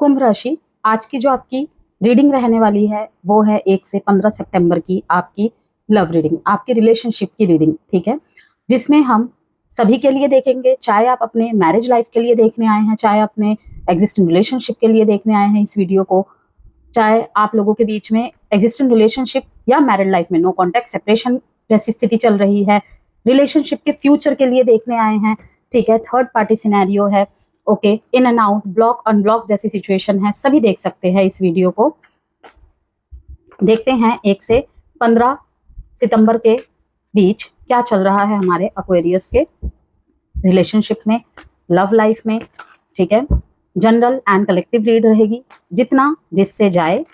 कुंभ राशि, आज की जो आपकी रीडिंग रहने वाली है वो है 1 से 15 सितंबर की आपकी लव रीडिंग, आपकी रिलेशनशिप की रीडिंग, ठीक है, जिसमें हम सभी के लिए देखेंगे, चाहे आप अपने मैरिज लाइफ के लिए देखने आए हैं, चाहे अपने एग्जिस्टिंग रिलेशनशिप के लिए देखने आए हैं इस वीडियो को, चाहे आप लोगों के बीच में एग्जिस्टिंग रिलेशनशिप या मैरिड लाइफ में नो कॉन्टैक्ट सेपरेशन जैसी स्थिति चल रही है, रिलेशनशिप के फ्यूचर के लिए देखने आए हैं, ठीक है, थर्ड पार्टी सिनेरियो है, okay, in and out, block unblock जैसी सिचुएशन है, सभी देख सकते हैं इस वीडियो को। देखते हैं 1 से 15 सितंबर के बीच क्या चल रहा है हमारे एक्वेरियस के रिलेशनशिप में, लव लाइफ में, ठीक है। जनरल एंड कलेक्टिव रीड रहेगी, जितना जिससे जाए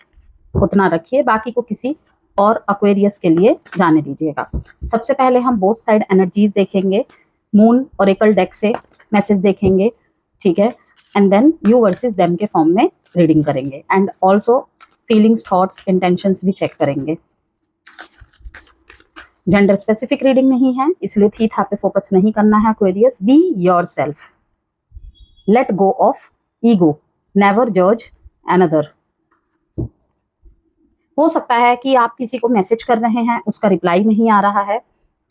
उतना रखिए, बाकी को किसी और एक्वेरियस के लिए जाने दीजिएगा। सबसे पहले हम बोथ साइड एनर्जीज देखेंगे, मून ओरेकल डेक से मैसेज देखेंगे, ठीक है, and then you versus them के फॉर्म में रीडिंग करेंगे and also feelings, thoughts, intentions भी चेक करेंगे। जेंडर स्पेसिफिक रीडिंग नहीं है, इसलिए थी था पे फोकस नहीं करना है Aquarius. Be yourself, let go of ego, never जज अनदर। हो सकता है कि आप किसी को मैसेज कर रहे हैं, उसका रिप्लाई नहीं आ रहा है,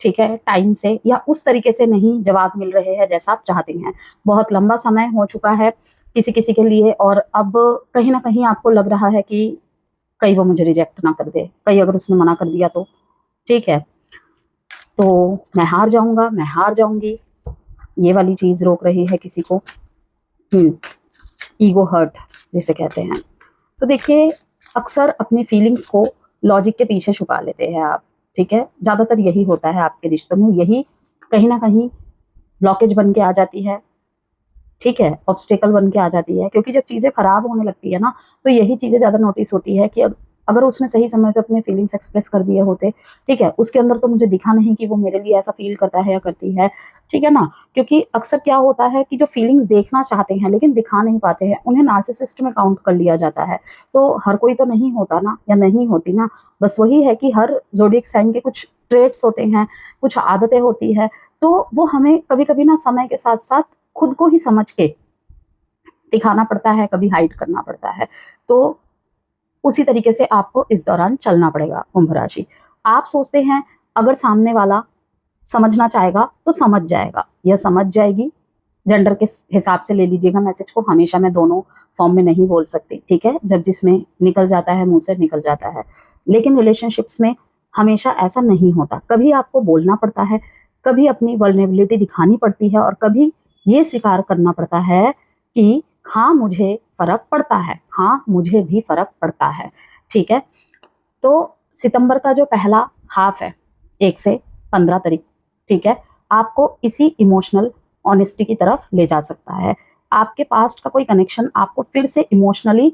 ठीक है, टाइम से, या उस तरीके से नहीं जवाब मिल रहे हैं जैसा आप चाहते हैं। बहुत लंबा समय हो चुका है किसी किसी के लिए, और अब कहीं ना कहीं आपको लग रहा है कि कहीं वो मुझे रिजेक्ट ना कर दे, कहीं अगर उसने मना कर दिया तो, ठीक है, तो मैं हार जाऊंगा, मैं हार जाऊंगी, ये वाली चीज रोक रही है किसी को। ईगो हर्ट जिसे कहते हैं। तो देखिए, अक्सर अपनी फीलिंग्स को लॉजिक के पीछे छुपा लेते हैं आप, ठीक है, ज्यादातर यही होता है आपके रिश्तों में, यही कहीं ना कहीं ब्लॉकेज बन के आ जाती है, ठीक है, ऑब्स्टेकल बन के आ जाती है, क्योंकि जब चीजें खराब होने लगती है ना, तो यही चीजें ज्यादा नोटिस होती है कि अगर उसने सही समय पे अपने फीलिंग्स एक्सप्रेस कर दिए होते, ठीक है, उसके अंदर तो मुझे दिखा नहीं कि वो मेरे लिए ऐसा फील करता है या करती है, ठीक है ना। क्योंकि अक्सर क्या होता है कि जो फीलिंग्स देखना चाहते हैं लेकिन दिखा नहीं पाते हैं, उन्हें नार्सिसिस्ट में काउंट कर लिया जाता है। तो हर कोई तो नहीं होता ना, या नहीं होती ना, बस वही है कि हर ज़ोडिएक साइन के कुछ ट्रेट्स होते हैं, कुछ आदतें होती है, तो वो हमें कभी कभी ना समय के साथ साथ खुद को ही समझ के दिखाना पड़ता है, कभी हाइड करना पड़ता है। तो उसी तरीके से आपको इस दौरान चलना पड़ेगा कुंभ राशि। आप सोचते हैं अगर सामने वाला समझना चाहेगा तो समझ जाएगा, यह समझ जाएगी, जेंडर के हिसाब से ले लीजिएगा मैसेज को, हमेशा मैं दोनों फॉर्म में नहीं बोल सकती, ठीक है, जब जिसमें निकल जाता है मुंह से निकल जाता है। लेकिन रिलेशनशिप्स में हमेशा ऐसा नहीं होता, कभी आपको बोलना पड़ता है, कभी अपनी वल्नरेबिलिटी दिखानी पड़ती है, और कभी ये स्वीकार करना पड़ता है कि हाँ मुझे फर्क पड़ता है, हाँ मुझे भी फर्क पड़ता है, ठीक है। तो सितंबर का जो पहला हाफ है 1 से 15 तारीख, ठीक है, आपको इसी इमोशनल ऑनेस्टी की तरफ ले जा सकता है। आपके पास्ट का कोई कनेक्शन आपको फिर से इमोशनली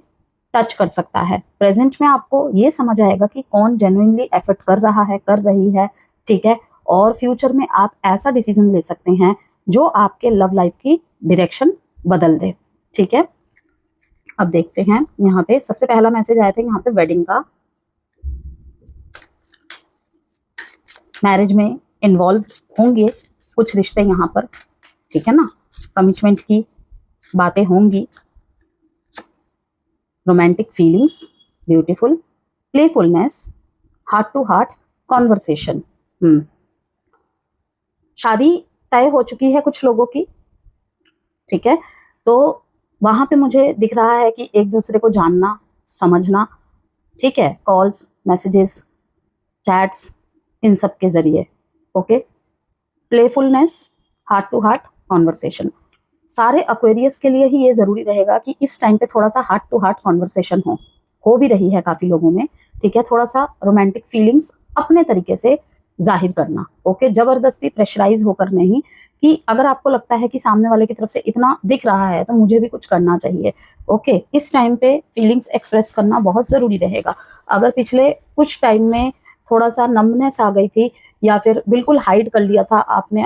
टच कर सकता है। प्रेजेंट में आपको ये समझ आएगा कि कौन जेन्युइनली एफर्ट कर रहा है, कर रही है, ठीक है, और फ्यूचर में आप ऐसा डिसीजन ले सकते हैं जो आपके लव लाइफ की डायरेक्शन बदल दे, ठीक है। अब देखते हैं, यहाँ पे सबसे पहला मैसेज आया था यहाँ पे वेडिंग का, मैरिज में इन्वॉल्व होंगे कुछ रिश्ते यहाँ पर, ठीक है ना, कमिटमेंट की बातें होंगी, romantic feelings, beautiful, playfulness, heart to heart conversation. शादी तय हो चुकी है कुछ लोगों की, ठीक है, तो वहां पे मुझे दिख रहा है कि एक दूसरे को जानना, समझना, ठीक है, कॉल्स, मैसेजेस, चैट्स, इन सब के जरिए, okay, playfulness, heart to heart conversation. सारे एक्वेरियस के लिए ही ये जरूरी रहेगा कि इस टाइम पे थोड़ा सा हार्ट टू हार्ट कॉन्वर्सेशन हो भी रही है काफी लोगों में, ठीक है, थोड़ा सा रोमांटिक फीलिंग्स अपने तरीके से जाहिर करना, ओके, जबरदस्ती प्रेशराइज होकर नहीं, कि अगर आपको लगता है कि सामने वाले की तरफ से इतना दिख रहा है तो मुझे भी कुछ करना चाहिए, ओके, इस टाइम पे फीलिंग्स एक्सप्रेस करना बहुत जरूरी रहेगा। अगर पिछले कुछ टाइम में थोड़ा सा नमनेस आ गई थी, या फिर बिल्कुल हाइड कर लिया था आपने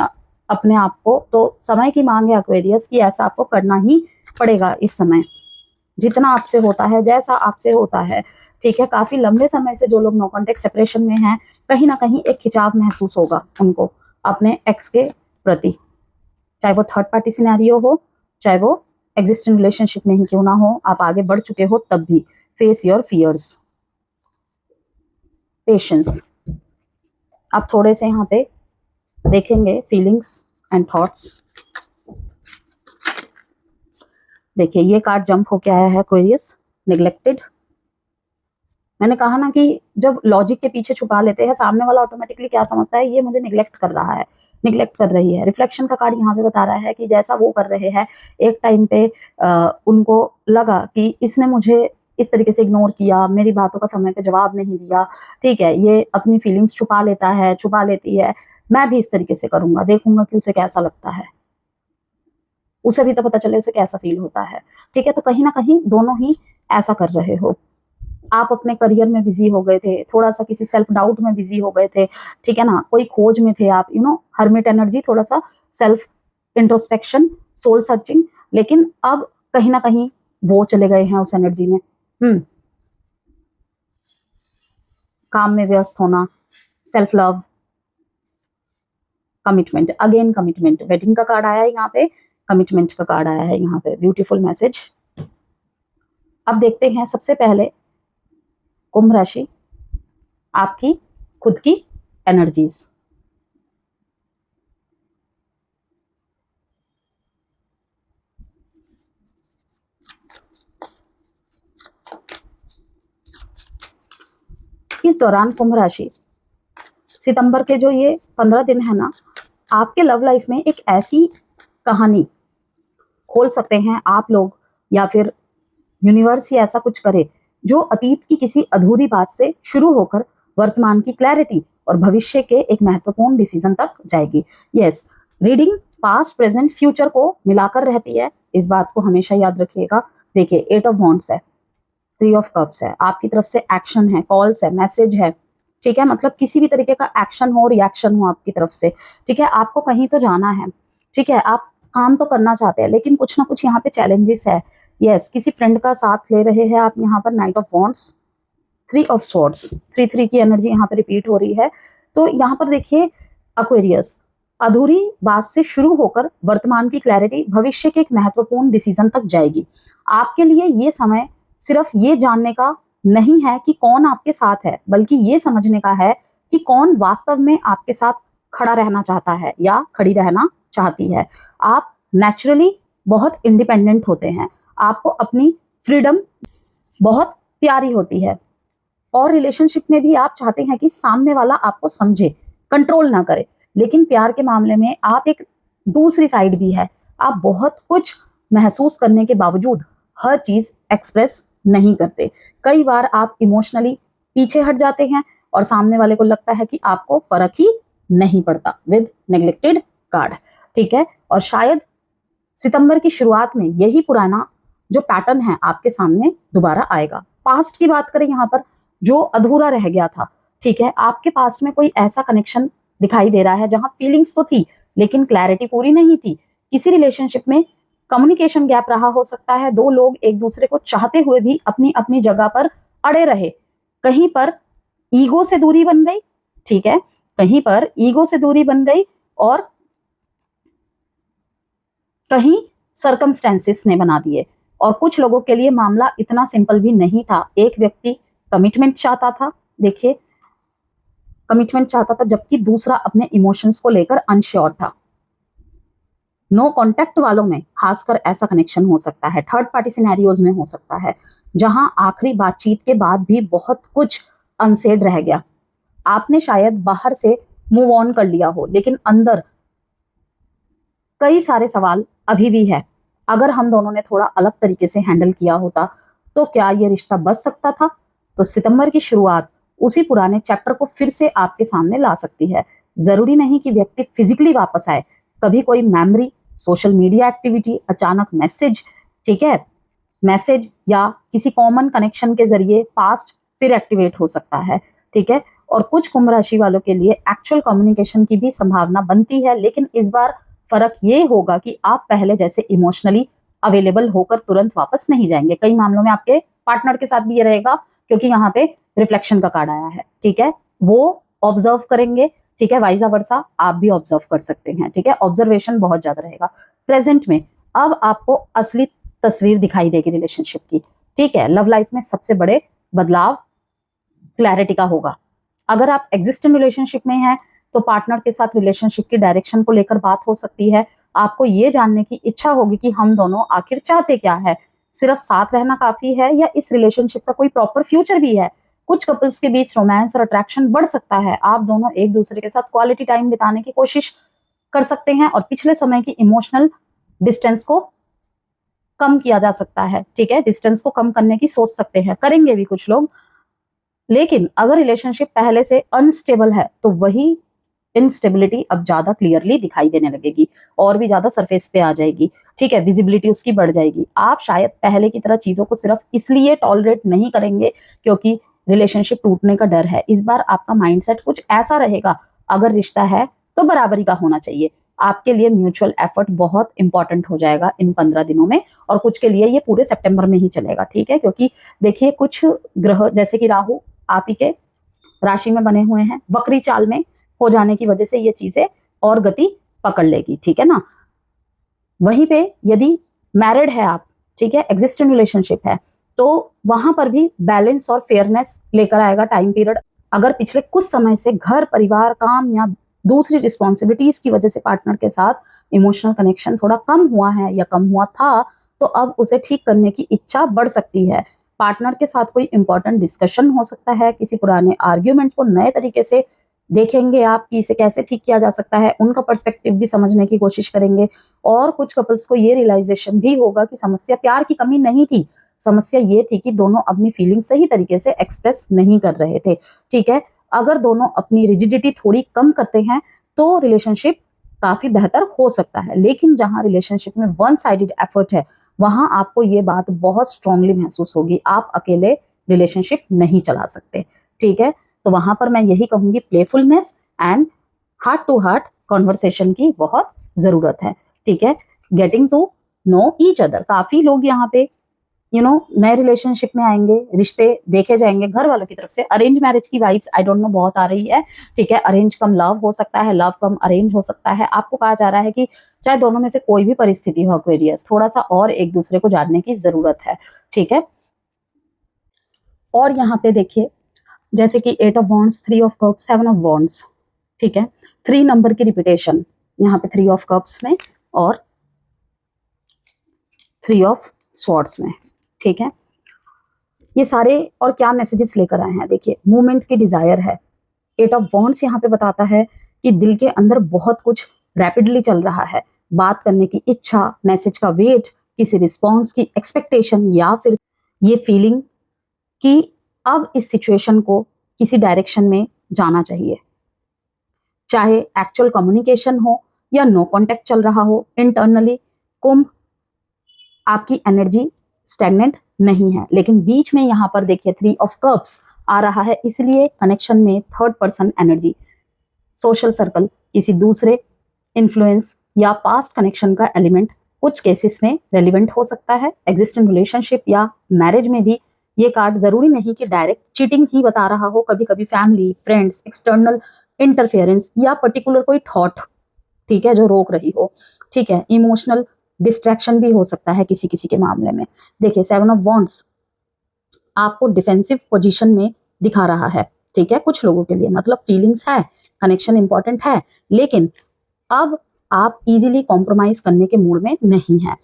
अपने आप को, तो समय की मांग है एक्वेरियस की, ऐसा आपको करना ही पड़ेगा इस समय, जितना आपसे होता है, जैसा आपसे होता है, ठीक है। काफी लंबे समय से जो लोग नो कॉन्टेक्ट सेपरेशन में हैं, कहीं ना कहीं एक खिंचाव महसूस होगा उनको अपने एक्स के प्रति, चाहे वो थर्ड पार्टी सिनेरियो हो, चाहे वो एग्जिस्टिंग रिलेशनशिप में ही क्यों ना हो, आप आगे बढ़ चुके हो तब भी, फेस योर फियर्स, पेशेंस। आप थोड़े से यहाँ पे देखेंगे फीलिंग्स एंड थॉट्स। देखिए ये कार्ड जंप होके आया है एक्वेरियस, नेग्लेक्टेड। मैंने कहा ना कि जब लॉजिक के पीछे छुपा लेते हैं, सामने वाला ऑटोमेटिकली क्या समझता है, ये मुझे निगलेक्ट कर रहा है, निगलेक्ट कर रही है। रिफ्लेक्शन का कार्ड यहाँ पे बता रहा है कि जैसा वो कर रहे हैं, एक टाइम पे उनको लगा कि इसने मुझे इस तरीके से इग्नोर किया, मेरी बातों का समय पे जवाब नहीं दिया, ठीक है, ये अपनी फीलिंग्स छुपा लेता है, छुपा लेती है, मैं भी इस तरीके से करूंगा, देखूंगा कि उसे कैसा लगता है, उसे भी तो पता चले उसे कैसा फील होता है, ठीक है। तो कहीं ना कहीं दोनों ही ऐसा कर रहे हो। आप अपने करियर में बिजी हो गए थे, थोड़ा सा किसी सेल्फ डाउट में बिजी हो गए थे, ठीक है ना, कोई खोज में थे आप, हर्मिट एनर्जी, थोड़ा सा सेल्फ इंट्रोस्पेक्शन, सोल सर्चिंग। लेकिन अब कहीं ना कहीं वो चले गए हैं उस एनर्जी में। काम में व्यस्त होना, self love, commitment, again commitment, wedding का कार्ड आया है यहाँ पे, कमिटमेंट का कार्ड आया है यहाँ पे, ब्यूटीफुल मैसेज। अब देखते हैं सबसे पहले कुंभ राशि, आपकी खुद की एनर्जीज। इस दौरान कुंभ राशि, सितंबर के जो ये 15 दिन है ना, आपके लव लाइफ में एक ऐसी कहानी खोल सकते हैं आप लोग, या फिर यूनिवर्स ही ऐसा कुछ करे जो अतीत की किसी अधूरी बात से शुरू होकर वर्तमान की क्लैरिटी और भविष्य के एक महत्वपूर्ण डिसीजन तक जाएगी। Yes, reading past present future को मिलाकर रहती है, इस बात को हमेशा याद रखिएगा। देखिए 8 ऑफ वॉन्ड्स है, 3 ऑफ कप्स है, आपकी तरफ से एक्शन है, कॉल्स है, मैसेज है, ठीक है, मतलब किसी भी तरीके का एक्शन हो, रिएक्शन हो आपकी तरफ से, ठीक है। आपको कहीं तो जाना है, ठीक है, आप काम तो करना चाहते हैं, लेकिन कुछ ना कुछ यहाँ पे चैलेंजेस है। यस, किसी फ्रेंड का साथ ले रहे हैं आप यहाँ पर, night of wands, 3 of swords, 3 की एनर्जी यहाँ पे रिपीट हो रही है। तो यहाँ पर देखिए एक्वेरियस, अधूरी बात से शुरू होकर वर्तमान की क्लैरिटी, भविष्य के एक महत्वपूर्ण डिसीजन तक जाएगी। आपके लिए ये समय सिर्फ ये जानने का नहीं है कि कौन आपके साथ है, बल्कि ये समझने का है कि कौन वास्तव में आपके साथ खड़ा रहना चाहता है या खड़ी रहना चाहती है। आप नेचुरली बहुत इंडिपेंडेंट होते हैं, आपको अपनी फ्रीडम बहुत प्यारी होती है, और रिलेशनशिप में भी आप चाहते हैं कि सामने वाला आपको समझे, कंट्रोल ना करे। लेकिन प्यार के मामले में आप एक दूसरी साइड भी है, आप बहुत कुछ महसूस करने के बावजूद हर चीज एक्सप्रेस नहीं करते। कई बार आप इमोशनली पीछे हट जाते हैं और सामने वाले को लगता है कि आपको फर्क ही नहीं पड़ता, विद नेग्लेक्टेड कार्ड, ठीक है। और शायद सितंबर की शुरुआत में यही पुराना जो पैटर्न है आपके सामने दोबारा आएगा। पास्ट की बात करें यहाँ पर, जो अधूरा रह गया था, ठीक है, आपके पास में कोई ऐसा कनेक्शन दिखाई दे रहा है जहां फीलिंग्स तो थी लेकिन क्लैरिटी पूरी नहीं थी। किसी रिलेशनशिप में कम्युनिकेशन गैप रहा हो सकता है, दो लोग एक दूसरे को चाहते हुए भी अपनी अपनी जगह पर अड़े रहे, कहीं पर ईगो से दूरी बन गई, ठीक है, कहीं पर ईगो से दूरी बन गई, और कहीं सर्कमस्टेंसेस ने बना दिए। और कुछ लोगों के लिए मामला इतना सिंपल भी नहीं था, एक व्यक्ति कमिटमेंट चाहता था, देखिए कमिटमेंट चाहता था, जबकि दूसरा अपने इमोशंस को लेकर अनश्योर था। नो कॉन्टेक्ट वालों में खासकर ऐसा कनेक्शन हो सकता है, थर्ड पार्टी सिनेरियोज में हो सकता है, जहां आखिरी बातचीत के बाद भी बहुत कुछ अनसेड रह गया। आपने शायद बाहर से मूव ऑन कर लिया हो, लेकिन अंदर कई सारे सवाल अभी भी है। अगर हम दोनों ने थोड़ा अलग तरीके से हैंडल किया होता तो क्या ये रिश्ता बच सकता था? तो सितंबर की शुरुआत उसी पुराने चैप्टर को फिर से आपके सामने ला सकती है। जरूरी नहीं कि व्यक्ति फिजिकली वापस आए, कभी कोई मेमोरी, सोशल मीडिया एक्टिविटी, अचानक मैसेज, ठीक है, मैसेज या किसी कॉमन कनेक्शन के जरिए पास्ट फिर एक्टिवेट हो सकता है, ठीक है। और कुछ कुंभ राशि वालों के लिए एक्चुअल कम्युनिकेशन की भी संभावना बनती है, लेकिन इस बार फर्क ये होगा कि आप पहले जैसे इमोशनली अवेलेबल होकर तुरंत वापस नहीं जाएंगे। कई मामलों में आपके पार्टनर के साथ भी ये रहेगा, क्योंकि यहाँ पे रिफ्लेक्शन का कार्ड आया है, ठीक है, वो ऑब्जर्व करेंगे, ठीक है, वाइजा वर्सा आप भी ऑब्जर्व कर सकते हैं, ठीक है, ऑब्जर्वेशन बहुत ज्यादा रहेगा। प्रेजेंट में अब आपको असली तस्वीर दिखाई देगी रिलेशनशिप की। ठीक है, लव लाइफ में सबसे बड़े बदलाव क्लैरिटी का होगा। अगर आप एग्जिस्टिंग रिलेशनशिप में हैं तो पार्टनर के साथ रिलेशनशिप की डायरेक्शन को लेकर बात हो सकती है। आपको ये जानने की इच्छा होगी कि हम दोनों आखिर चाहते क्या है, सिर्फ साथ रहना काफी है या इस रिलेशनशिप का कोई प्रॉपर फ्यूचर भी है। कुछ कपल्स के बीच रोमांस और अट्रैक्शन बढ़ सकता है। आप दोनों एक दूसरे के साथ क्वालिटी टाइम बिताने की कोशिश कर सकते हैं और पिछले समय की इमोशनल डिस्टेंस को कम किया जा सकता है। ठीक है, डिस्टेंस को कम करने की सोच सकते हैं, करेंगे भी कुछ लोग। लेकिन अगर रिलेशनशिप पहले से अनस्टेबल है तो वही इनस्टेबिलिटी अब ज्यादा क्लियरली दिखाई देने लगेगी और भी ज्यादा सरफेस पे आ जाएगी। ठीक है, विजिबिलिटी उसकी बढ़ जाएगी। आप शायद पहले की तरह चीजों को सिर्फ इसलिए टॉलरेट नहीं करेंगे क्योंकि रिलेशनशिप टूटने का डर है। इस बार आपका माइंडसेट कुछ ऐसा रहेगा, अगर रिश्ता है तो बराबरी का होना चाहिए। आपके लिए म्यूचुअल एफर्ट बहुत इंपॉर्टेंट हो जाएगा इन 15 दिनों में, और कुछ के लिए ये पूरे सितंबर में ही चलेगा। ठीक है, क्योंकि देखिए कुछ ग्रह जैसे कि राहु आप ही के राशि में बने हुए हैं, वक्री चाल में हो जाने की वजह से ये चीजें और गति पकड़ लेगी। ठीक है ना। वहीं पे यदि मैरिड है आप, ठीक है, एग्जिस्टिंग रिलेशनशिप है, तो वहां पर भी बैलेंस और फेयरनेस लेकर आएगा टाइम पीरियड। अगर पिछले कुछ समय से घर परिवार काम या दूसरी रिस्पॉन्सिबिलिटीज की वजह से पार्टनर के साथ इमोशनल कनेक्शन थोड़ा कम हुआ है या कम हुआ था, तो अब उसे ठीक करने की इच्छा बढ़ सकती है। पार्टनर के साथ कोई इंपॉर्टेंट डिस्कशन हो सकता है, किसी पुराने आर्ग्यूमेंट को नए तरीके से देखेंगे आप कि इसे कैसे ठीक किया जा सकता है, उनका पर्सपेक्टिव भी समझने की कोशिश करेंगे। और कुछ कपल्स को ये रियलाइजेशन भी होगा कि समस्या प्यार की कमी नहीं थी, समस्या ये थी कि दोनों अपनी फीलिंग सही तरीके से एक्सप्रेस नहीं कर रहे थे। ठीक है, अगर दोनों अपनी रिजिडिटी थोड़ी कम करते हैं तो रिलेशनशिप काफी बेहतर हो सकता है। लेकिन जहां रिलेशनशिप में वन साइडेड एफर्ट है, वहां आपको ये बात बहुत स्ट्रांगली महसूस होगी, आप अकेले रिलेशनशिप नहीं चला सकते। ठीक है, तो वहां पर मैं यही कहूंगी, playfulness and heart to heart conversation की बहुत जरूरत है। ठीक है, getting to know each other. काफी लोग यहाँ पे नए रिलेशनशिप में आएंगे, रिश्ते देखे जाएंगे घर वालों की तरफ से। अरेंज मैरिज की वाइब्स आई डोंट नो बहुत आ रही है। ठीक है, अरेंज कम लव हो सकता है, लव कम अरेंज हो सकता है। आपको कहा जा रहा है कि चाहे दोनों में से कोई भी परिस्थिति हो एक्वेरियस, थोड़ा सा और एक दूसरे को जानने की जरूरत है। ठीक है, और यहाँ पे देखिए जैसे कि 8 of wands, 3 of cups, 7 of wands. ठीक है, 3 नंबर की रिपीटेशन यहाँ पे 3 ऑफ कप्स में और 3 ऑफ स्वॉर्ड्स में। ठीक है, ये सारे और क्या मैसेजेस लेकर आए हैं, देखिए मूवमेंट की डिजायर है। 8 ऑफ वॉन्ड्स यहाँ पे बताता है कि दिल के अंदर बहुत कुछ रैपिडली चल रहा है, बात करने की इच्छा, मैसेज का वेट, किसी रिस्पॉन्स की एक्सपेक्टेशन, या फिर ये फीलिंग कि अब इस सिचुएशन को किसी डायरेक्शन में जाना चाहिए। चाहे एक्चुअल कम्युनिकेशन हो या नो कांटेक्ट चल रहा हो इंटरनली, कुंभ आपकी एनर्जी स्टैग्नेंट नहीं है। लेकिन बीच में यहाँ पर देखिए 3 ऑफ कप्स आ रहा है, इसलिए कनेक्शन में third person energy, social circle, किसी दूसरे इन्फ्लुएंस या पास्ट कनेक्शन का एलिमेंट कुछ केसेस में रेलिवेंट हो सकता है। एग्जिस्टिंग रिलेशनशिप या मैरिज में भी ये कार्ड जरूरी नहीं कि डायरेक्ट चीटिंग ही बता रहा हो, कभी कभी फैमिली, फ्रेंड्स, एक्सटर्नल इंटरफेरेंस या पर्टिकुलर कोई थॉट, ठीक है, जो रोक रही हो। ठीक है, इमोशनल डिस्ट्रैक्शन भी हो सकता है किसी किसी के मामले में। देखिए 7 ऑफ वॉन्ड्स आपको डिफेंसिव पोजीशन में दिखा रहा है। ठीक है, कुछ लोगों के लिए मतलब फीलिंग्स है, कनेक्शन इंपॉर्टेंट है, लेकिन अब आप इजीली कॉम्प्रोमाइज करने के मूड में नहीं है।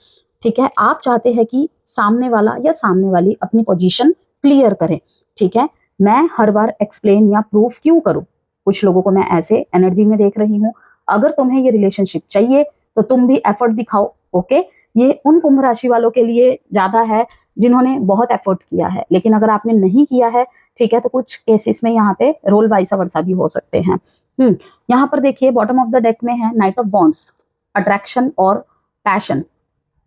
ठीक है, आप चाहते हैं कि सामने वाला या सामने वाली अपनी पोजीशन क्लियर करे। ठीक है, मैं हर बार एक्सप्लेन या प्रूफ क्यों करूं, कुछ लोगों को मैं ऐसे एनर्जी में देख रही हूं। अगर तुम्हें ये रिलेशनशिप चाहिए तो तुम भी एफर्ट दिखाओ। ओके, ये उन कुंभ राशि वालों के लिए ज्यादा है जिन्होंने बहुत एफर्ट किया है, लेकिन अगर आपने नहीं किया है, ठीक है, तो कुछ केसेस में यहाँ पे रोल वाइसा वर्सा भी हो सकते हैं। यहाँ पर देखिए बॉटम ऑफ द डेक में है नाइट ऑफ वॉन्ड्स। अट्रैक्शन और पैशन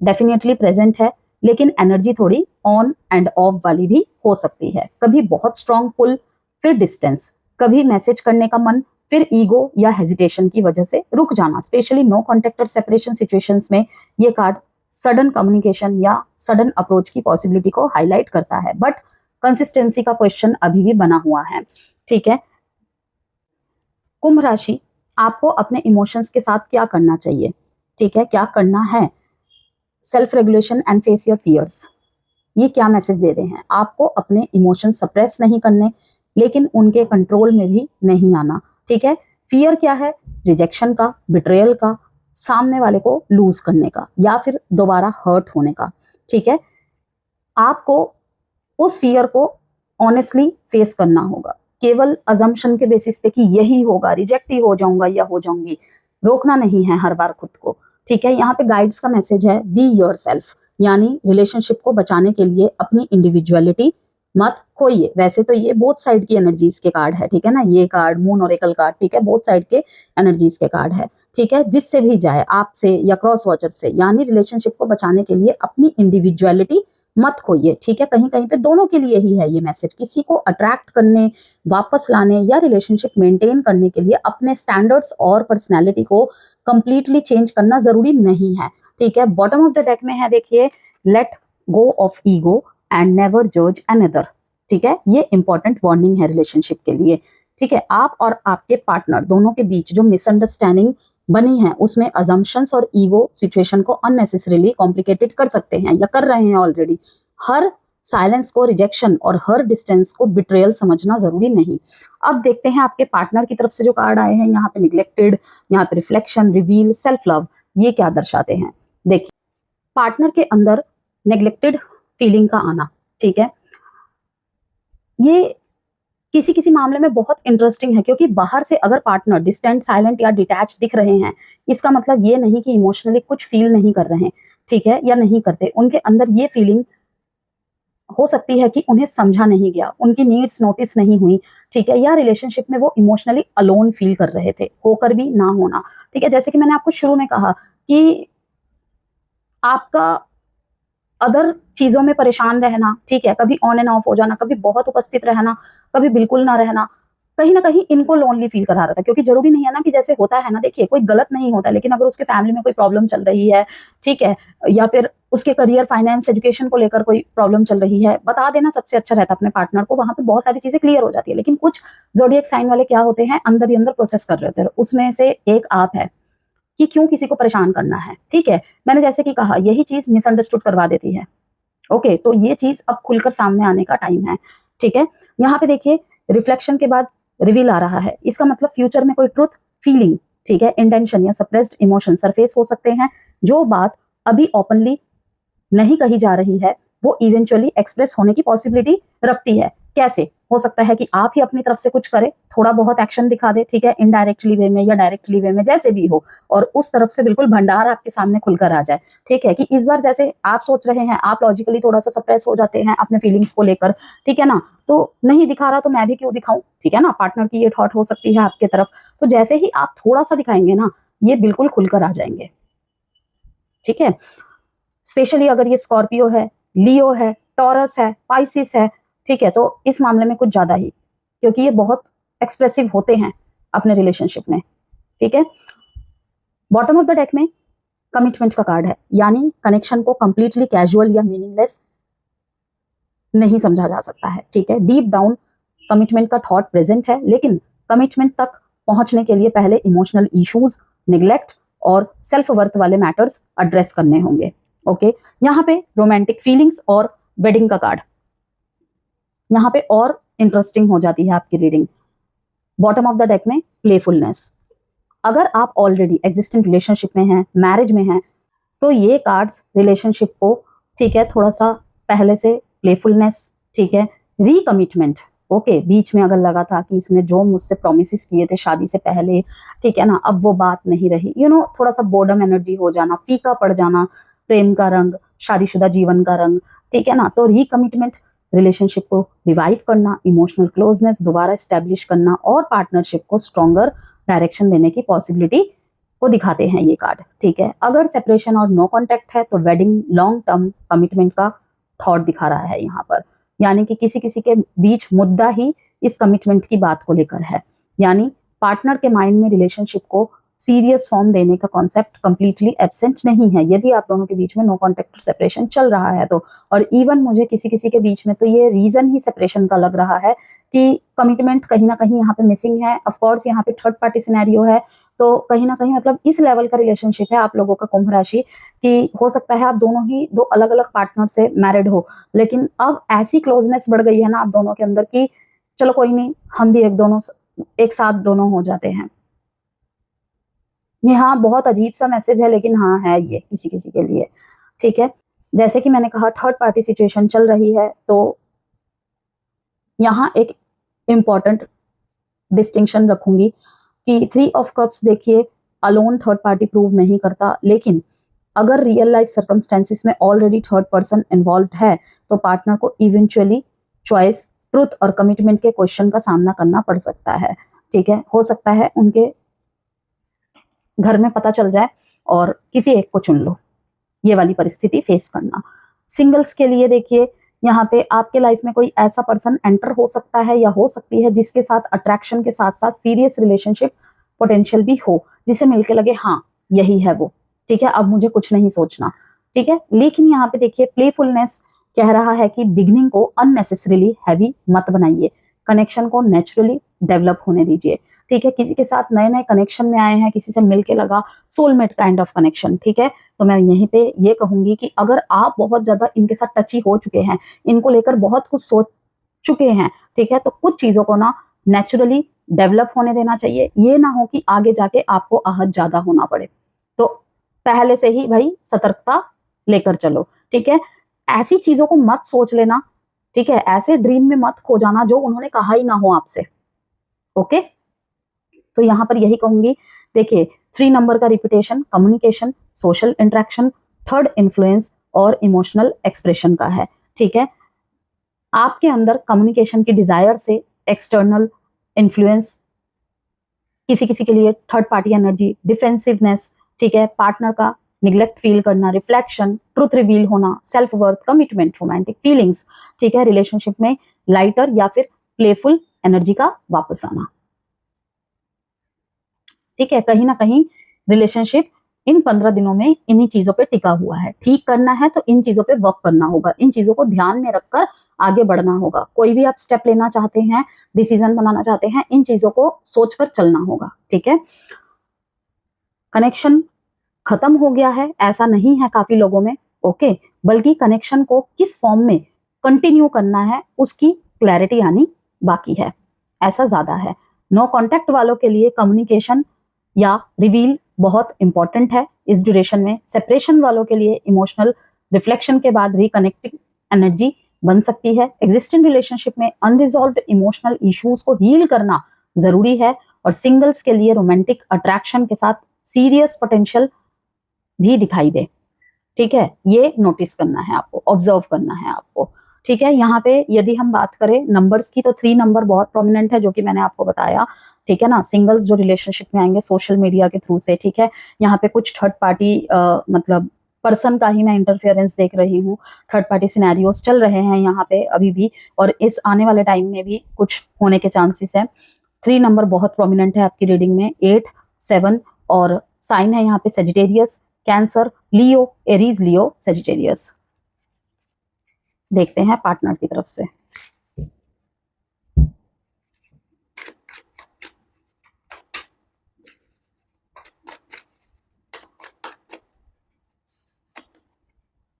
डेफिनेटली प्रेजेंट है, लेकिन एनर्जी थोड़ी ऑन एंड ऑफ वाली भी हो सकती है। कभी बहुत स्ट्रॉन्ग पुल, फिर डिस्टेंस, कभी मैसेज करने का मन, फिर ईगो या हेजिटेशन की वजह से रुक जाना। स्पेशली नो कॉन्टेक्ट और सेपरेशन सिचुएशंस में ये कार्ड सडन कम्युनिकेशन या सडन अप्रोच की पॉसिबिलिटी को हाईलाइट करता है, बट कंसिस्टेंसी का क्वेश्चन अभी भी बना हुआ है। ठीक है, कुंभ राशि, आपको अपने इमोशंस के साथ क्या करना चाहिए, ठीक है, क्या करना है। Self regulation and face your fears. ये क्या मैसेज दे रहे हैं? आपको अपने इमोशन सप्रेस नहीं करने, लेकिन उनके कंट्रोल में भी नहीं आना। ठीक है, फियर क्या है? रिजेक्शन का, बिट्रेयल का, सामने वाले को लूज करने का, या फिर दोबारा हर्ट होने का। ठीक है, आपको उस फियर को ऑनेस्टली फेस करना होगा। केवल अजम्पशन के बेसिस पे कि यही होगा, रिजेक्ट ही हो जाऊंगा या हो जाऊंगी, रोकना नहीं है हर बार खुद को। ठीक है, यहाँ पे गाइड्स का मैसेज है, बी योरसेल्फ, यानी रिलेशनशिप को बचाने के लिए अपनी इंडिविजुअलिटी मत खोइए। वैसे तो ये बोथ साइड की एनर्जीज के कार्ड है, ठीक है ना, ये कार्ड मून ऑरेकल कार्ड, ठीक है, बोथ साइड के एनर्जीज के कार्ड है। ठीक है, जिससे भी जाए, आपसे या क्रॉस वॉचर से, यानी रिलेशनशिप को बचाने के लिए अपनी इंडिविजुअलिटी मत खोइए। ठीक है, कहीं कहीं पे दोनों के लिए ही है ये मैसेज। किसी को अट्रैक्ट करने, वापस लाने या रिलेशनशिप मेंटेन करने के लिए अपने स्टैंडर्ड्स और पर्सनैलिटी को कंप्लीटली चेंज करना जरूरी नहीं है। ठीक है, बॉटम ऑफ द डेक में है, देखिए, let go of ego and never जज अनदर। ठीक है, ये इंपॉर्टेंट वार्निंग है रिलेशनशिप के लिए। ठीक है, आप और आपके पार्टनर दोनों के बीच जो मिसअंडरस्टैंडिंग बनी है, उसमें अजम्पशंस और ईगो सिचुएशन को अननेसेसरीली कॉम्प्लिकेटेड कर सकते हैं या कर रहे हैं ऑलरेडी। हर साइलेंस को रिजेक्शन और हर डिस्टेंस को बिट्रेयल समझना जरूरी नहीं। अब देखते हैं आपके पार्टनर की तरफ से जो कार्ड आए हैं, यहाँ पे निग्लेक्टेड, यहाँ पे रिफ्लेक्शन, रिवील, सेल्फ लव, ये क्या दर्शाते हैं? देखिए, पार्टनर के अंदर नेग्लेक्टेड फीलिंग का आना। ठीक है, ये किसी किसी मामले में बहुत इंटरेस्टिंग है, क्योंकि बाहर से अगर पार्टनर डिस्टेंट, साइलेंट या डिटैच दिख रहे हैं, इसका मतलब ये नहीं कि इमोशनली कुछ फील नहीं कर रहे हैं। ठीक है, या नहीं करते, उनके अंदर ये फीलिंग हो सकती है कि उन्हें समझा नहीं गया, उनकी नीड्स नोटिस नहीं हुई। ठीक है, या रिलेशनशिप में वो इमोशनली अलोन फील कर रहे थे, होकर भी ना होना। ठीक है, जैसे कि मैंने आपको शुरू में कहा कि आपका अदर चीजों में परेशान रहना, ठीक है, कभी ऑन एंड ऑफ हो जाना, कभी बहुत उपस्थित रहना, कभी बिल्कुल ना रहना, कहीं ना कहीं इनको लोनली फील करा रहा था। क्योंकि जरूरी नहीं है ना कि जैसे होता है ना, देखिए, कोई गलत नहीं होता, लेकिन अगर उसके फैमिली में कोई प्रॉब्लम चल रही है, ठीक है, या फिर उसके करियर, फाइनेंस, एजुकेशन को लेकर कोई प्रॉब्लम चल रही है, बता देना सबसे अच्छा रहता अपने पार्टनर को। वहां पे बहुत सारी चीजें क्लियर हो जाती है। लेकिन कुछ ज़ोडिएक साइन वाले क्या होते हैं, अंदर ही अंदर प्रोसेस कर रहे थे, उसमें से एक आप है कि क्यों किसी को परेशान करना है। ठीक है, मैंने जैसे कि कहा, यही चीज मिसअंडरस्टूड करवा देती है। ओके, तो ये चीज अब खुलकर सामने आने का टाइम है। ठीक है, यहाँ पे देखिए, रिफ्लेक्शन के बाद रिवील आ रहा है। इसका मतलब फ्यूचर में कोई ट्रुथ, फीलिंग, ठीक है, इंटेंशन या सप्रेस्ड इमोशन सरफेस हो सकते हैं। जो बात अभी ओपनली नहीं कही जा रही है, वो इवेंचुअली एक्सप्रेस होने की पॉसिबिलिटी रखती है। कैसे हो सकता है कि आप ही अपनी तरफ से कुछ करें, थोड़ा बहुत एक्शन दिखा दे, ठीक है, इनडायरेक्टली वे में या डायरेक्टली वे में, जैसे भी हो, और उस तरफ से बिल्कुल भंडार आपके सामने खुलकर आ जाए। ठीक है, कि इस बार जैसे आप सोच रहे हैं, आप लॉजिकली थोड़ा सा सप्रेस हो जाते हैं अपने फीलिंग्स को लेकर, ठीक है ना, तो नहीं दिखा रहा तो मैं भी क्यों दिखाऊं, ठीक है ना, पार्टनर की ये थॉट हो सकती है आपके तरफ। तो जैसे ही आप थोड़ा सा दिखाएंगे ना, ये बिल्कुल खुलकर आ जाएंगे। ठीक है, स्पेशली अगर ये स्कॉर्पियो है, लियो है, टॉरस है, पाइसिस है, ठीक है, तो इस मामले में कुछ ज्यादा ही, क्योंकि ये बहुत एक्सप्रेसिव होते हैं अपने रिलेशनशिप में। ठीक है, बॉटम ऑफ द डेक में कमिटमेंट का कार्ड है, यानी कनेक्शन को कंप्लीटली कैजुअल या मीनिंगलेस नहीं समझा जा सकता है। ठीक है, डीप डाउन कमिटमेंट का थॉट प्रेजेंट है, लेकिन कमिटमेंट तक पहुंचने के लिए पहले इमोशनल इश्यूज, निग्लेक्ट और सेल्फ वर्थ वाले मैटर्स एड्रेस करने होंगे। ओके, यहाँ पे रोमांटिक फीलिंग्स और वेडिंग का कार्ड, यहाँ पे और इंटरेस्टिंग हो जाती है आपकी reading. Bottom of the deck में प्लेफुलनेस। अगर आप ऑलरेडी एग्जिस्टिंग रिलेशनशिप में हैं, मैरिज में हैं, तो ये कार्ड्स रिलेशनशिप को, ठीक है, थोड़ा सा पहले से प्लेफुलनेस, ठीक है, रिकमिटमेंट। ओके, बीच में अगर लगा था कि इसने जो मुझसे प्रोमिस किए थे शादी से पहले, ठीक है ना, अब वो बात नहीं रही, थोड़ा सा बोर्डम एनर्जी हो जाना, फीका पड़ जाना, प्रेम का रंग, शादीशुदा जीवन का रंग, ठीक है ना, तो रिकमिटमेंट, रिलेशनशिप को रिवाइव करना, इमोशनल क्लोजनेस दोबारा स्टैब्लिश करना और पार्टनरशिप को स्ट्रॉन्गर डायरेक्शन देने की पॉसिबिलिटी को दिखाते हैं ये कार्ड। ठीक है, अगर सेपरेशन और नो कॉन्टेक्ट है, तो वेडिंग, लॉन्ग टर्म कमिटमेंट का थॉट दिखा रहा है यहाँ पर, यानी कि किसी किसी के बीच मुद्दा ही इस कमिटमेंट की बात को लेकर है, यानी पार्टनर के माइंड में रिलेशनशिप को सीरियस फॉर्म देने का कॉन्सेप्ट कंप्लीटली एब्सेंट नहीं है यदि आप दोनों के बीच में नो कॉन्टेक्ट सेपरेशन चल रहा है तो। और इवन मुझे किसी किसी के बीच में तो ये रीजन ही सेपरेशन का लग रहा है कि कमिटमेंट कहीं ना कहीं यहाँ पे मिसिंग है। ऑफ कोर्स यहाँ पे थर्ड पार्टी सिनेरियो है, तो कहीं ना कहीं मतलब इस लेवल का रिलेशनशिप है आप लोगों का कुंभ राशि कि हो सकता है आप दोनों ही दो अलग अलग पार्टनर से मैरिड हो, लेकिन अब ऐसी क्लोजनेस बढ़ गई है ना आप दोनों के अंदर कि चलो कोई नहीं, हम भी एक साथ दोनों हो जाते हैं। ये हाँ बहुत अजीब सा मैसेज है, लेकिन हाँ है ये किसी किसी के लिए, ठीक है। जैसे कि मैंने कहा थर्ड पार्टी सिचुएशन चल रही है, तो यहाँ एक इम्पॉर्टेंट डिस्टिंक्शन रखूंगी कि 3 ऑफ कप्स देखिए अलोन थर्ड पार्टी प्रूव नहीं करता, लेकिन अगर रियल लाइफ सर्कमस्टेंसेस में ऑलरेडी थर्ड पर्सन इन्वॉल्व है तो पार्टनर को इवेंचुअली चॉइस, ट्रुथ और कमिटमेंट के क्वेश्चन का सामना करना पड़ सकता है, ठीक है। हो सकता है उनके घर में पता चल जाए और किसी एक को चुन लो, ये वाली परिस्थिति फेस करना। सिंगल्स के लिए देखिए यहाँ पे आपके लाइफ में कोई ऐसा पर्सन एंटर हो सकता है या हो सकती है जिसके साथ अट्रैक्शन के साथ साथ सीरियस रिलेशनशिप पोटेंशियल भी हो, जिसे मिलके लगे हाँ यही है वो, ठीक है, अब मुझे कुछ नहीं सोचना, ठीक है। लेकिन यहाँ पे देखिए प्लेफुलनेस कह रहा है कि बिगनिंग को अननेसेसरीली हैवी मत बनाइए, कनेक्शन को नेचुरली डेवलप होने दीजिए, ठीक है। किसी के साथ नए नए कनेक्शन में आए हैं, किसी से मिलके लगा सोलमेट काइंड ऑफ कनेक्शन, ठीक है, तो मैं यहीं पे ये कहूंगी कि अगर आप बहुत ज्यादा इनके साथ टची हो चुके हैं, इनको लेकर बहुत कुछ सोच चुके हैं, ठीक है, तो कुछ चीजों को ना नेचुरली डेवलप होने देना चाहिए। ये ना हो कि आगे जाके आपको आहत ज्यादा होना पड़े, तो पहले से ही भाई सतर्कता लेकर चलो, ठीक है। ऐसी चीजों को मत सोच लेना, ठीक है, ऐसे ड्रीम में मत खो जाना जो उन्होंने कहा ही ना हो आपसे, ओके। तो यहां पर यही कहूंगी, देखिए 3 नंबर का repetition communication, social interaction, third influence और इमोशनल एक्सप्रेशन का है, ठीक है। आपके अंदर कम्युनिकेशन की डिजायर से एक्सटर्नल इन्फ्लुएंस, किसी किसी के लिए थर्ड पार्टी एनर्जी, डिफेंसिवनेस, ठीक है, पार्टनर का निग्लेक्ट फील करना, रिफ्लेक्शन, ट्रुथ रिवील होना, self worth, commitment, romantic feelings, ठीक है, रिलेशनशिप में लाइटर या फिर प्लेफुल एनर्जी का वापस आना, ठीक है। कहीं ना कहीं रिलेशनशिप इन 15 दिनों में इन्हीं चीजों पे टिका हुआ है। ठीक करना है तो इन चीजों पे वर्क करना होगा, इन चीजों को ध्यान में रखकर आगे बढ़ना होगा। कोई भी आप स्टेप लेना चाहते हैं, डिसीजन बनाना चाहते हैं, इन चीजों को सोचकर चलना होगा, ठीक है। कनेक्शन खत्म हो गया है ऐसा नहीं है काफी लोगों में, ओके, बल्कि कनेक्शन को किस फॉर्म में कंटिन्यू करना है उसकी क्लैरिटी आनी बाकी है, ऐसा ज्यादा है। नो कॉन्टेक्ट वालों के लिए कम्युनिकेशन या रिवील बहुत इंपॉर्टेंट है इस ड्यूरेशन में। सेपरेशन वालों के लिए इमोशनल रिफ्लेक्शन के बाद रिकनेक्टिंग एनर्जी बन सकती है। एग्जिस्टिंग रिलेशनशिप में अनरिजॉल्व्ड इमोशनल इश्यूज को हील करना जरूरी है। और सिंगल्स के लिए रोमांटिक अट्रैक्शन के साथ सीरियस पोटेंशियल भी दिखाई दे, ठीक है, ये नोटिस करना है आपको, ऑब्जर्व करना है आपको, ठीक है। यहाँ पे यदि हम बात करें नंबर्स की तो 3 नंबर बहुत प्रोमिनेंट है, जो कि मैंने आपको बताया, ठीक है ना। सिंगल्स जो रिलेशनशिप में आएंगे सोशल मीडिया के थ्रू से, ठीक है, यहाँ पे कुछ थर्ड पार्टी मतलब पर्सन का ही मैं इंटरफेरेंस देख रही हूँ, थर्ड पार्टी सिनेरियोस चल रहे हैं यहाँ पे अभी भी, और इस आने वाले टाइम में भी कुछ होने के चांसेस है। 3 नंबर बहुत प्रोमिनेंट है आपकी रीडिंग में, 8, 7 और साइन है यहाँ पे सेजिटेरियस, कैंसर, लियो, एरीज, लियो, सेजिटेरियस। देखते हैं पार्टनर की तरफ से।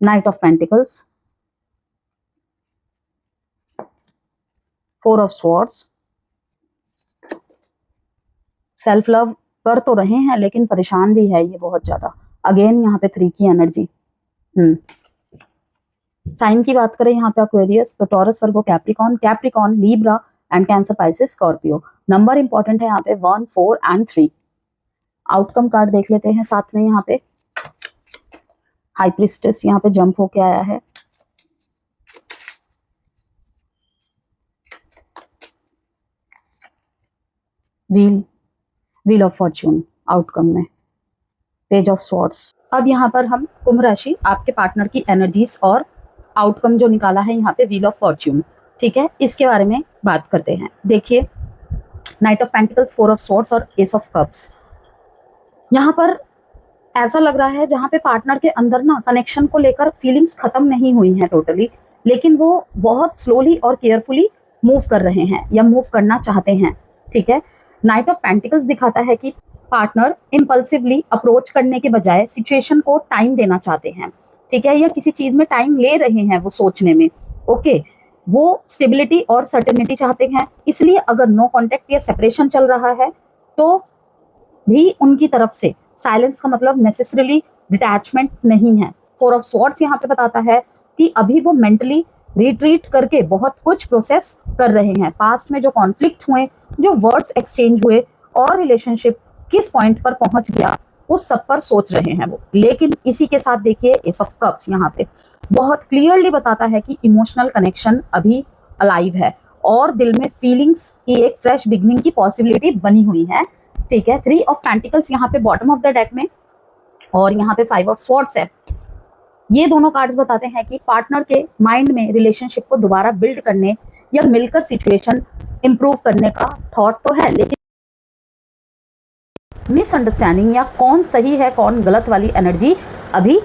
Night of pentacles, 4 of swords. Self love कर तो रहे हैं लेकिन परेशान भी है ये बहुत ज्यादा। अगेन यहाँ पे 3 की एनर्जी। साइन की बात करें यहाँ पे एक्वेरियस, तो taurus, Virgo, Capricorn, Capricorn, Libra and cancer, Pisces, Scorpio. Number important है यहाँ पे 1, 4 एंड 3। आउटकम कार्ड देख लेते हैं साथ में। यहाँ पे हाई प्रिस्टेस यहाँ पे जंप होके आया है, व्हील ऑफ फॉर्च्यून आउटकम में, पेज ऑफ स्वॉर्ड्स। अब यहाँ पर हम कुंभ राशि आपके पार्टनर की एनर्जीज और आउटकम जो निकाला है यहाँ पे व्हील ऑफ फॉर्च्यून, ठीक है, इसके बारे में बात करते हैं। देखिए night of pentacles, 4 of swords और एस ऑफ कप्स। यहाँ पर ऐसा लग रहा है जहाँ पे पार्टनर के अंदर ना कनेक्शन को लेकर फीलिंग्स खत्म नहीं हुई हैं टोटली, लेकिन वो बहुत स्लोली और केयरफुली मूव कर रहे हैं या मूव करना चाहते हैं। ठीक है, नाइट ऑफ पेंटिकल्स दिखाता है कि पार्टनर इम्पल्सिवली अप्रोच करने के बजाय सिचुएशन को टाइम देना चाहते हैं। ठीक है, या किसी चीज में टाइम ले रहे हैं वो सोचने में। ओके, वो स्टेबिलिटी और सर्टेनिटी चाहते हैं, इसलिए अगर नो कॉन्टेक्ट या सेपरेशन चल रहा है तो भी उनकी तरफ से साइलेंस का मतलब नेसेसरीली डिटैचमेंट नहीं है। फोर ऑफ स्वॉर्ड्स यहाँ पे बताता है कि अभी वो मेंटली रिट्रीट करके बहुत कुछ प्रोसेस कर रहे हैं। पास्ट में जो कॉन्फ्लिक्ट हुए, जो वर्ड्स एक्सचेंज हुए और रिलेशनशिप किस पॉइंट पर पहुंच गया, उस सब पर सोच रहे हैं वो। लेकिन इसी के साथ देखिए एस ऑफ कप्स यहाँ पे बहुत क्लियरली बताता है कि इमोशनल कनेक्शन अभी अलाइव है और दिल में फीलिंग्स की एक फ्रेश बिगनिंग की पॉसिबिलिटी बनी हुई है। ठीक है, थ्री ऑफ पेंटिकल्स यहाँ पे बॉटम ऑफ द डेक में और यहाँ पे फाइव ऑफ स्वॉर्ड्स है। ये दोनों कार्ड्स बताते हैं कि पार्टनर के माइंड में रिलेशनशिप को दोबारा बिल्ड करने या मिलकर सिचुएशन इंप्रूव करने का थॉट तो है, लेकिन मिसअंडरस्टैंडिंग या कौन सही है कौन गलत वाली एनर्जी अभी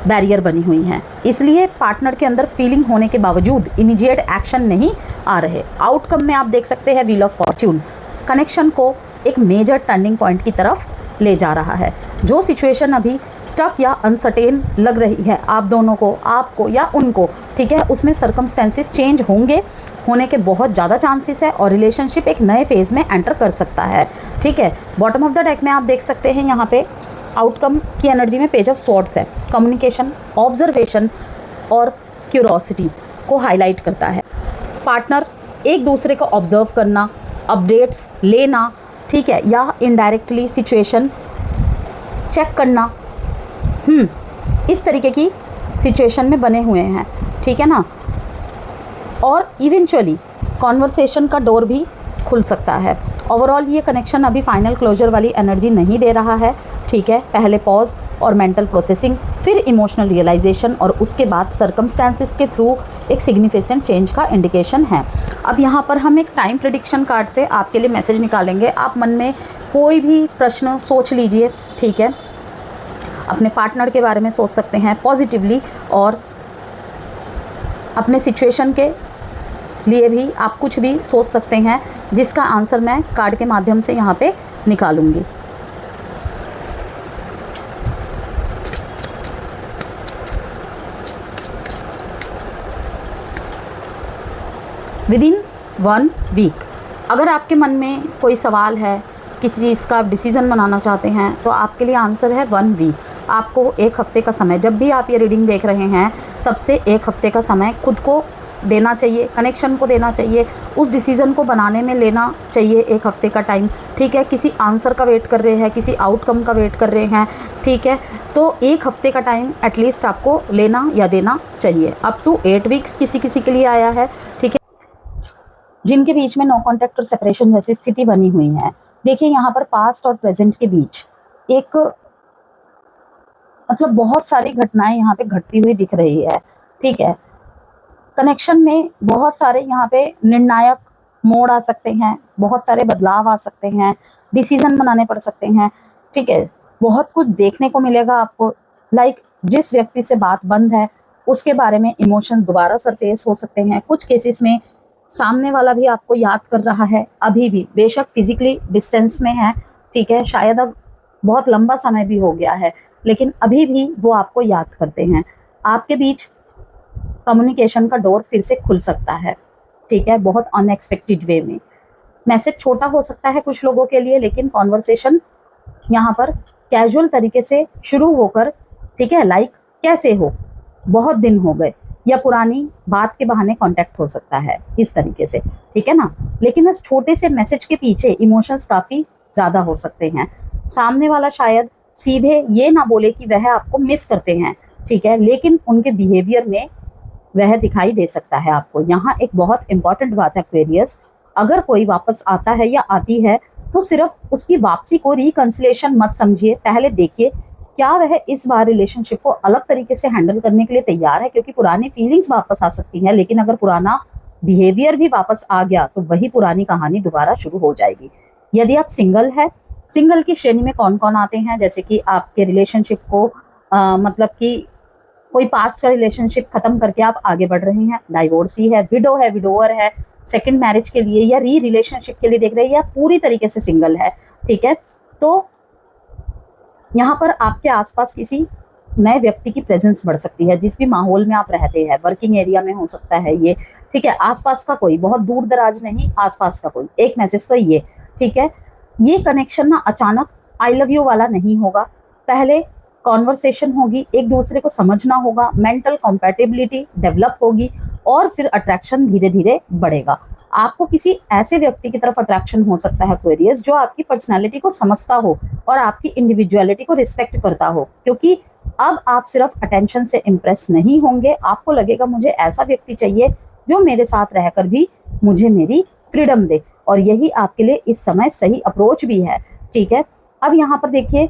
बैरियर बनी हुई है। इसलिए पार्टनर के अंदर फीलिंग होने के बावजूद इमीडिएट एक्शन नहीं आ रहे। आउटकम में आप देख सकते हैं व्हील ऑफ फॉर्च्यून कनेक्शन को एक मेजर टर्निंग पॉइंट की तरफ ले जा रहा है। जो सिचुएशन अभी स्टक या अनसर्टेन लग रही है आप दोनों को, आपको या उनको, ठीक है, उसमें सर्कमस्टेंसेस चेंज होने के बहुत ज़्यादा चांसेस है और रिलेशनशिप एक नए फेज में एंटर कर सकता है। ठीक है, बॉटम ऑफ द डेक में आप देख सकते हैं यहाँ पे आउटकम की एनर्जी में पेज ऑफ स्वॉर्ड्स है। कम्युनिकेशन, ऑब्जर्वेशन और क्यूरोसिटी को हाईलाइट करता है। पार्टनर एक दूसरे को ऑब्जर्व करना, अपडेट्स लेना, ठीक है, या इनडायरेक्टली सिचुएशन चेक करना, इस तरीके की सिचुएशन में बने हुए हैं। ठीक है ना, और इवेंचुअली कॉन्वर्सेशन का डोर भी खुल सकता है। ओवरऑल ये कनेक्शन अभी फाइनल क्लोजर वाली एनर्जी नहीं दे रहा है। ठीक है, पहले पॉज और मेंटल प्रोसेसिंग, फिर इमोशनल रियलाइजेशन और उसके बाद सर्कमस्टेंसेस के थ्रू एक सिग्निफिकेंट चेंज का इंडिकेशन है। अब यहाँ पर हम एक टाइम प्रेडिक्शन कार्ड से आपके लिए मैसेज निकालेंगे। आप मन में कोई भी प्रश्न सोच लीजिए। ठीक है, अपने पार्टनर के बारे में सोच सकते हैं पॉजिटिवली और अपने सिचुएशन के लिए भी आप कुछ भी सोच सकते हैं, जिसका आंसर मैं कार्ड के माध्यम से यहाँ पे निकालूंगी। विदिन 1 वीक अगर आपके मन में कोई सवाल है, किसी चीज़ का आप डिसीज़न बनाना चाहते हैं, तो आपके लिए आंसर है 1 वीक। आपको 1 हफ्ते का समय, जब भी आप ये रीडिंग देख रहे हैं तब से 1 हफ्ते का समय खुद को देना चाहिए, कनेक्शन को देना चाहिए, उस डिसीज़न को बनाने में लेना चाहिए 1 हफ्ते का टाइम। ठीक है, किसी आंसर का वेट कर रहे हैं, किसी आउटकम का वेट कर रहे हैं, ठीक है, तो 1 हफ्ते का टाइम एटलीस्ट आपको लेना या देना चाहिए। अप टू 8 वीक्स किसी किसी के लिए आया है। ठीक है, जिनके बीच में नो कॉन्टैक्ट और सेपरेशन जैसी स्थिति बनी हुई है। देखिए यहाँ पर पास्ट और प्रेजेंट के बीच एक मतलब बहुत सारी घटनाएं यहाँ पे घटती हुई दिख रही है। ठीक है, कनेक्शन में बहुत सारे यहाँ पे निर्णायक मोड़ आ सकते हैं, बहुत सारे बदलाव आ सकते हैं, डिसीजन बनाने पड़ सकते हैं। ठीक है, बहुत कुछ देखने को मिलेगा आपको। लाइक जिस व्यक्ति से बात बंद है उसके बारे में इमोशंस दोबारा सरफेस हो सकते हैं। कुछ केसेस में सामने वाला भी आपको याद कर रहा है अभी भी, बेशक फिजिकली डिस्टेंस में है। ठीक है, शायद अब बहुत लंबा समय भी हो गया है, लेकिन अभी भी वो आपको याद करते हैं। आपके बीच कम्युनिकेशन का डोर फिर से खुल सकता है। ठीक है, बहुत अनएक्सपेक्टेड वे में। मैसेज छोटा हो सकता है कुछ लोगों के लिए, लेकिन कॉन्वर्सेशन यहाँ पर कैजुअल तरीके से शुरू होकर, ठीक है, लाइक कैसे हो, बहुत दिन हो गए, या पुरानी बात के बहाने कांटेक्ट हो सकता है, इस तरीके से। ठीक है ना, लेकिन उस छोटे से मैसेज के पीछे इमोशंस काफ़ी ज़्यादा हो सकते हैं। सामने वाला शायद सीधे ये ना बोले कि वह आपको मिस करते हैं, ठीक है, लेकिन उनके बिहेवियर में वह दिखाई दे सकता है आपको। यहाँ एक बहुत इंपॉर्टेंट बात है एक्वेरियस, अगर कोई वापस आता है या आती है तो सिर्फ उसकी वापसी को रिकंसिलेशन मत समझिए। पहले देखिए क्या वह इस बार रिलेशनशिप को अलग तरीके से हैंडल करने के लिए तैयार है, क्योंकि पुरानी फीलिंग्स वापस आ सकती हैं, लेकिन अगर पुराना बिहेवियर भी वापस आ गया तो वही पुरानी कहानी दोबारा शुरू हो जाएगी। यदि आप सिंगल है सिंगल की श्रेणी में कौन कौन आते हैं, जैसे कि आपके रिलेशनशिप को मतलब कि कोई पास्ट का रिलेशनशिप खत्म करके आप आगे बढ़ रहे हैं, डाइवोर्सी है, विडो है, विडोवर है, सेकंड मैरिज के लिए या री रिलेशनशिप के लिए देख रहे हैं, या पूरी तरीके से सिंगल है, ठीक है। तो यहाँ पर आपके आसपास किसी नए व्यक्ति की प्रेजेंस बढ़ सकती है, जिस भी माहौल में आप रहते हैं, वर्किंग एरिया में हो सकता है ये, ठीक है। आसपास का कोई, बहुत दूर दराज नहीं, आसपास का कोई एक मैसेज तो ये, ठीक है। ये कनेक्शन ना अचानक आई लव यू वाला नहीं होगा, पहले कॉन्वर्सेशन होगी, एक दूसरे को समझना होगा, मेंटल कॉम्पैटिबिलिटी डेवलप होगी और फिर अट्रैक्शन धीरे धीरे बढ़ेगा। आपको किसी ऐसे व्यक्ति की तरफ अट्रैक्शन हो सकता है एक्वेरियस, जो आपकी पर्सनालिटी को समझता हो और आपकी इंडिविजुअलिटी को रिस्पेक्ट करता हो, क्योंकि अब आप सिर्फ अटेंशन से इम्प्रेस नहीं होंगे, आपको लगेगा मुझे ऐसा व्यक्ति चाहिए जो मेरे साथ रहकर भी मुझे मेरी फ्रीडम दे, और यही आपके लिए इस समय सही अप्रोच भी है, ठीक है। अब यहाँ पर देखिए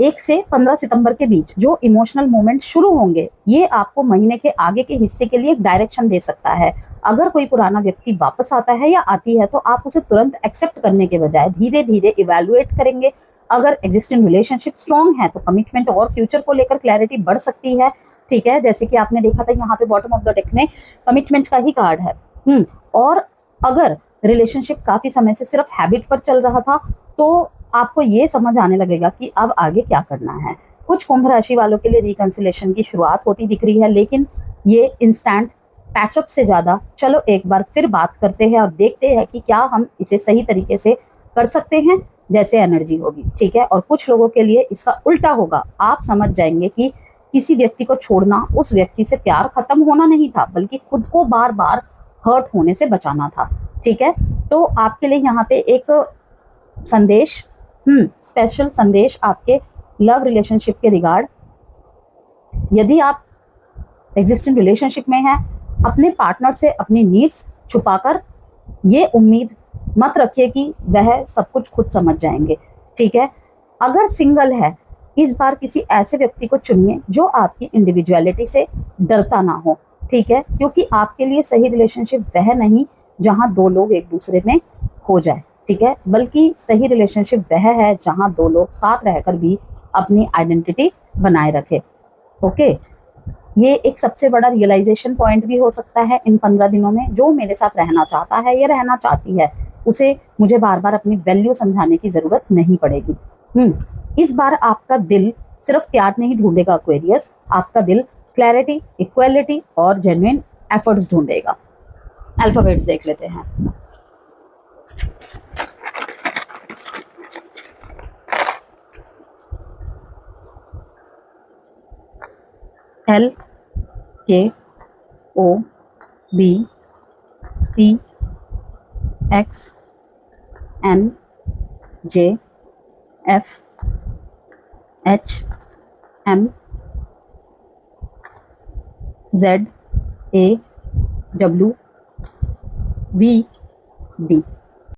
1 से 15 सितंबर के बीच जो इमोशनल मोमेंट शुरू होंगे, ये आपको महीने के आगे के हिस्से के लिए एक डायरेक्शन दे सकता है। अगर कोई पुराना व्यक्ति वापस आता है या आती है, तो आप उसे तुरंत एक्सेप्ट करने के बजाय धीरे धीरे इवैल्यूएट करेंगे। अगर एग्जिस्टिंग रिलेशनशिप स्ट्रॉन्ग है तो कमिटमेंट और फ्यूचर को लेकर क्लैरिटी बढ़ सकती है, ठीक है। जैसे कि आपने देखा था यहाँ पे बॉटम ऑफ द डेक में कमिटमेंट का ही कार्ड है। और अगर रिलेशनशिप काफी समय से सिर्फ हैबिट पर चल रहा था, तो आपको ये समझ आने लगेगा कि अब आगे क्या करना है। कुछ कुंभ राशि वालों के लिए रिकंसिलेशन की शुरुआत होती दिख रही है, लेकिन ये इंस्टेंट पैचअप से ज्यादा चलो एक बार फिर बात करते हैं और देखते हैं कि क्या हम इसे सही तरीके से कर सकते हैं, जैसे एनर्जी होगी, ठीक है। और कुछ लोगों के लिए इसका उल्टा होगा, आप समझ जाएंगे कि किसी व्यक्ति को छोड़ना उस व्यक्ति से प्यार खत्म होना नहीं था, बल्कि खुद को बार बार हर्ट होने से बचाना था, ठीक है। तो आपके लिए यहाँ पे एक संदेश, स्पेशल संदेश आपके लव रिलेशनशिप के रिगार्ड, यदि आप एग्जिस्टिंग रिलेशनशिप में हैं, अपने पार्टनर से अपनी नीड्स छुपाकर ये उम्मीद मत रखिए कि वह सब कुछ खुद समझ जाएंगे, ठीक है। अगर सिंगल है, इस बार किसी ऐसे व्यक्ति को चुनिए जो आपकी इंडिविजुअलिटी से डरता ना हो, ठीक है, क्योंकि आपके लिए सही रिलेशनशिप वह नहीं जहां दो लोग एक दूसरे में खो जाए, ठीक है, बल्कि सही रिलेशनशिप वह है जहां दो लोग साथ रहकर भी अपनी आइडेंटिटी बनाए रखे। ओके, ये एक सबसे बड़ा रियलाइजेशन पॉइंट भी हो सकता है इन 15 दिनों में। जो मेरे साथ रहना चाहता है या रहना चाहती है, उसे मुझे बार बार अपनी वैल्यू समझाने की जरूरत नहीं पड़ेगी। इस बार आपका दिल सिर्फ प्यार नहीं ढूंढेगा एक्वेरियस, आपका दिल क्लैरिटी, इक्वालिटी और जेन्युइन एफर्ट्स ढूंढेगा। अल्फाबेट्स देख लेते हैं। L K O B T X N J F H M Z A W V D।